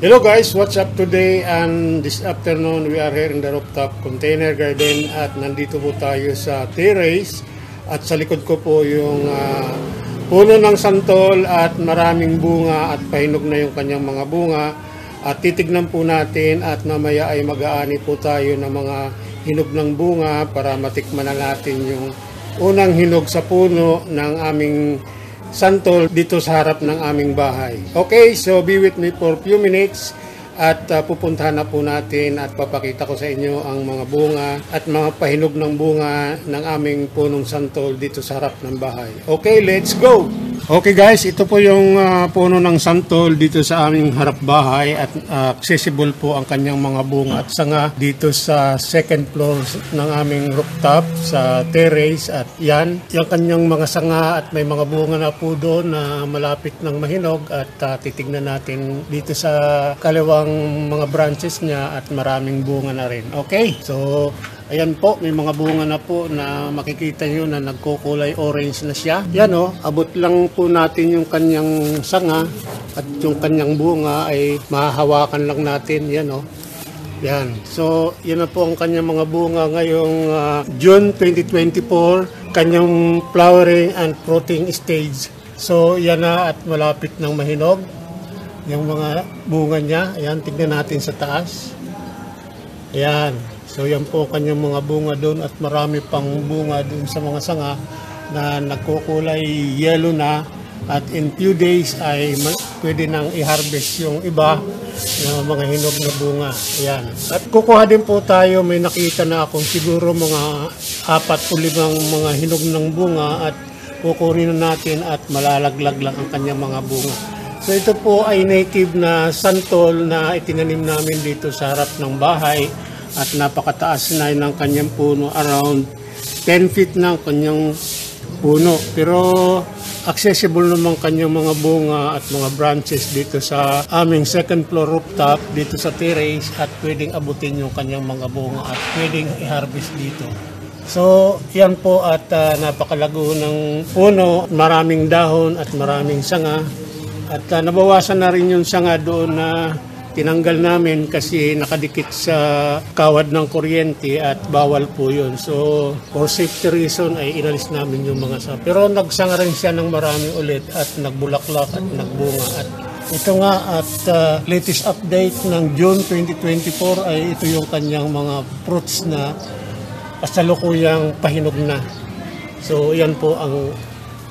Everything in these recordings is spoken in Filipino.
Hello guys, what's up today? And this afternoon we are here in the rooftop container garden at nandito po tayo sa terrace at sa likod ko po yung puno ng santol at maraming bunga at pahinog na yung kanyang mga bunga at titignan po natin at mamaya ay mag-aani po tayo ng mga hinog ng bunga para matikman na natin yung unang hinog sa puno ng aming santol dito sa harap ng aming bahay. Okay, so be with me for a few minutes at pupuntahan na po natin at papakita ko sa inyo ang mga bunga at mga pahinog ng bunga ng aming punong santol dito sa harap ng bahay. Okay, let's go! Okay guys, ito po yung puno ng santol dito sa aming harap bahay at accessible po ang kanyang mga bunga at sanga dito sa second floor ng aming rooftop sa terrace at yan, yung kanyang mga sanga at may mga bunga na po doon na malapit ng mahinog at titignan natin dito sa kaliwang mga branches niya at maraming bunga na rin. Okay, so ayan po, may mga bunga na po na makikita nyo na nagkukulay orange na siya. Yan o, abot lang po natin yung kanyang sanga at yung kanyang bunga ay mahahawakan lang natin. Yan o. Yan. So, yan na po ang kanyang mga bunga ngayong June 2024, kanyang flowering and fruiting stage. So, yan na at malapit ng mahinog. Yung mga bunga niya, ayan, tignan natin sa taas. Ayan. So yan po kanyang mga bunga doon at marami pang bunga doon sa mga sanga na nagkukulay yellow na at in few days ay pwede nang i-harvest yung iba na mga hinog na bunga. Ayan. At kukuha din po tayo, may nakita na akong siguro mga 4 o 5 mga hinog ng bunga at kukunin na natin at malalaglag lang ang kanyang mga bunga. So ito po ay native na santol na itinanim namin dito sa harap ng bahay. At napakataas na ng kanyang puno, around 10 feet na ang kanyang puno. Pero accessible naman kanyang mga bunga at mga branches dito sa aming second floor rooftop, dito sa terrace at pwedeng abutin yung kanyang mga bunga at pwedeng i-harvest dito. So yan po at napakalago ng puno, maraming dahon at maraming sanga. At nabawasan na rin yung sanga doon na tinanggal namin kasi nakadikit sa kawad ng kuryente at bawal po yun. So, for safety reason ay inalis namin yung mga sanga. Pero nagsanga rin siya ng marami ulit at nagbulaklak at nagbunga. At ito nga at latest update ng June 2024 ay ito yung kanyang mga fruits na kasalukuyang pahinog na. So, yan po ang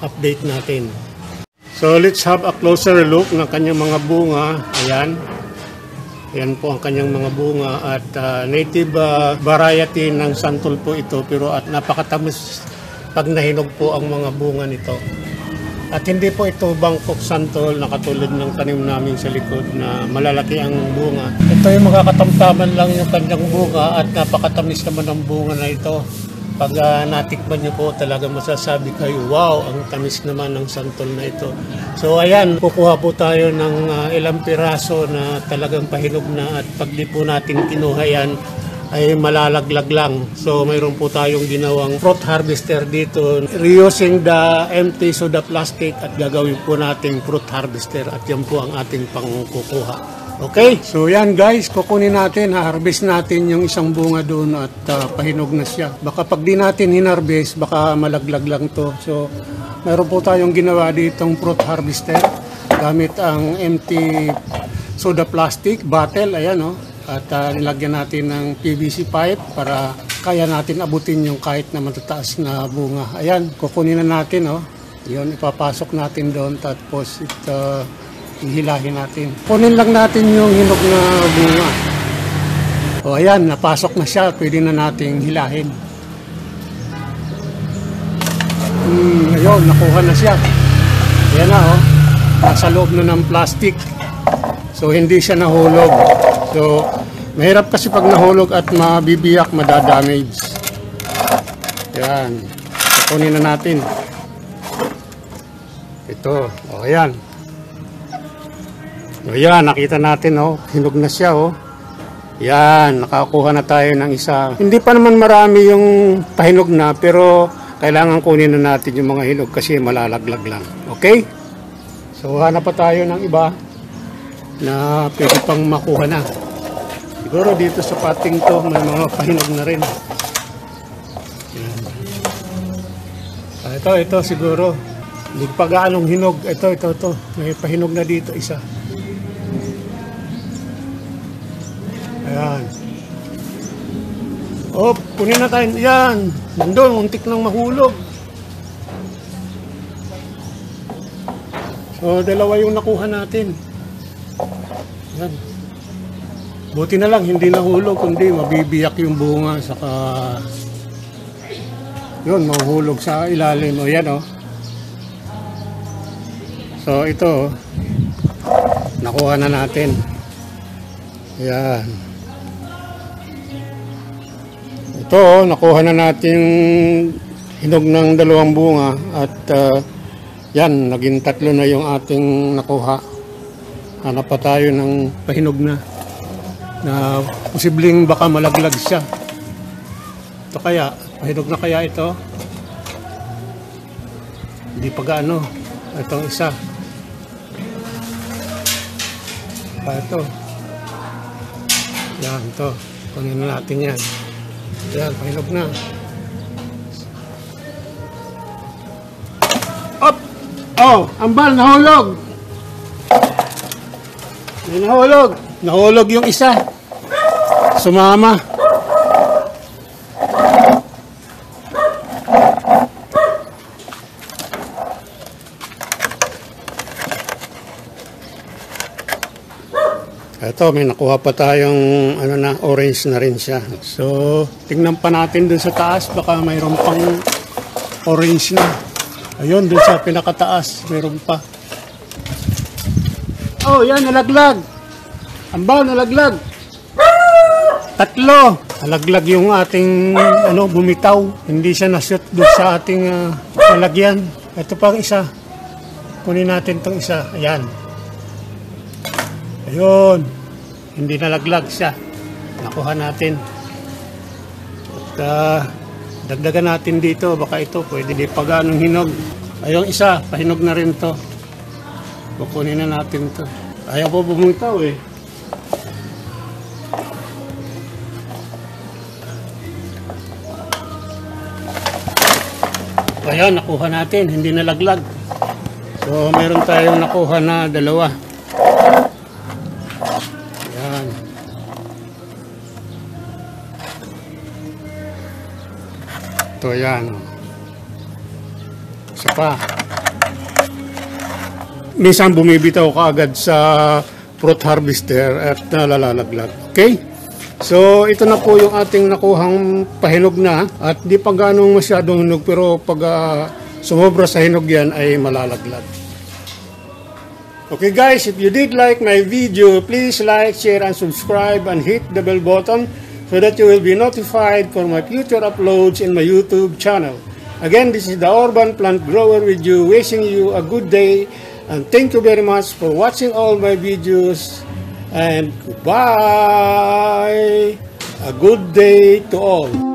update natin. So, let's have a closer look ng kanyang mga bunga. Ayan. Yan po ang kanyang mga bunga at native variety ng santol po ito pero at napakatamis pag nahinog po ang mga bunga nito. At hindi po ito Bangkok santol na katulad ng tanim namin sa likod na malalaki ang bunga. Ito yung makakatamtaman lang yung kanyang bunga at napakatamis naman ang bunga na ito. Pag natikman nyo po talaga masasabi kayo, wow, ang tamis naman ng santol na ito. So ayan, kukuha po tayo ng ilang piraso na talagang pahinog na at pag di po natin kinuha yan ay malalaglag lang. So mayroon po tayong ginawang fruit harvester dito. Reusing the empty soda plastic at gagawin po nating fruit harvester at yan po ang ating pangkukuha. Okay, so yan guys, kukunin natin, harvest natin yung isang bunga doon at pahinog na siya. Baka pag di natin hinarvest, baka malaglag lang to. So, meron po tayong ginawa ditong fruit harvester gamit ang empty soda plastic bottle, ayan o. At nilagyan natin ng PVC pipe para kaya natin abutin yung kahit na matataas na bunga. Ayan, kukunin na natin o. Yun, ipapasok natin doon tapos ito ihilahin natin. Kunin lang natin yung hinog na bunga. O ayan, napasok na siya. Pwede na nating hilahin. Ayun, nakuha na siya. Ayan na o. Nasa loob na ng plastic. So, hindi siya nahulog. So, mahirap kasi pag nahulog at mabibiyak, madadamage. Ayan. Kunin na natin. Ito. O, ayan. O yan, nakita natin hinog na siya Yan, nakakuha na tayo ng isa. Hindi pa naman marami yung pahinog na pero kailangan kunin na natin yung mga hinog kasi malalaglag lang. Okay? So hanap pa tayo ng iba. na pwede pang makuha na. Siguro dito sa pating to may mga pahinog na rin. Yan. Ito siguro. Hindi pa gaanong hinog. Ito. May pahinog na dito isa. Ayan. Oh, kunin na tayo. Yan. Nandun, untik nang mahulog. So, dalawa yung nakuha natin. Yan. Buti na lang, hindi nahulog, kundi mabibiyak yung bunga, saka yun, mahuhulog sa ilalim. O yan, o. So, ito, nakuha na natin. Yan. Ito, nakuha na natin hinog ng dalawang bunga at yan, naging 3 na yung ating nakuha. Hanap pa tayo ng pahinog na posibleng baka malaglag siya. Ito kaya, pahinog na kaya ito? Hindi pa gaano. Itong isa. Ito. Yan, ito. Kunin na natin yan. Yan, pahinog na. Up! Oh, ambal, nahulog! May nahulog. Nahulog yung isa. Sumama. Ito, may nakuha pa tayong orange na rin siya. So, tingnan pa natin dun sa taas. Baka mayroon pang orange na. Ayun, dun sa pinakataas. Mayroon pa. Oh, yan, nalaglag. Ambaw, nalaglag. 3. Nalaglag yung ating bumitaw. Hindi siya na-shoot doon sa ating lalagyan. Ito pang isa. Kunin natin tong isa. Ayan. Ayun. Hindi nalaglag siya. Nakuha natin. At dagdagan natin dito. Baka ito pwede di pa ganong hinog. Ayun isa. Pahinog na rin to. Kukunin na natin to. Ayaw po bumitaw eh. Ayan, nakuha natin. Hindi nalaglag. So, mayroon tayong nakuha na 2. Ayan. Ito, ayan. Isa pa. Minsan bumibitaw ka agad sa fruit harvester at nalalaglag. Okay? So, ito na po yung ating nakuhang pahinog na at di pa ganong masyadong hinog pero pag sumobra sa hinog yan ay malalaglag. Okay guys, if you did like my video, please like, share, and subscribe and hit the bell button so that you will be notified for my future uploads in my YouTube channel. Again, this is the Urban Plant Grower with you, wishing you a good day and thank you very much for watching all my videos. And goodbye. A good day to all.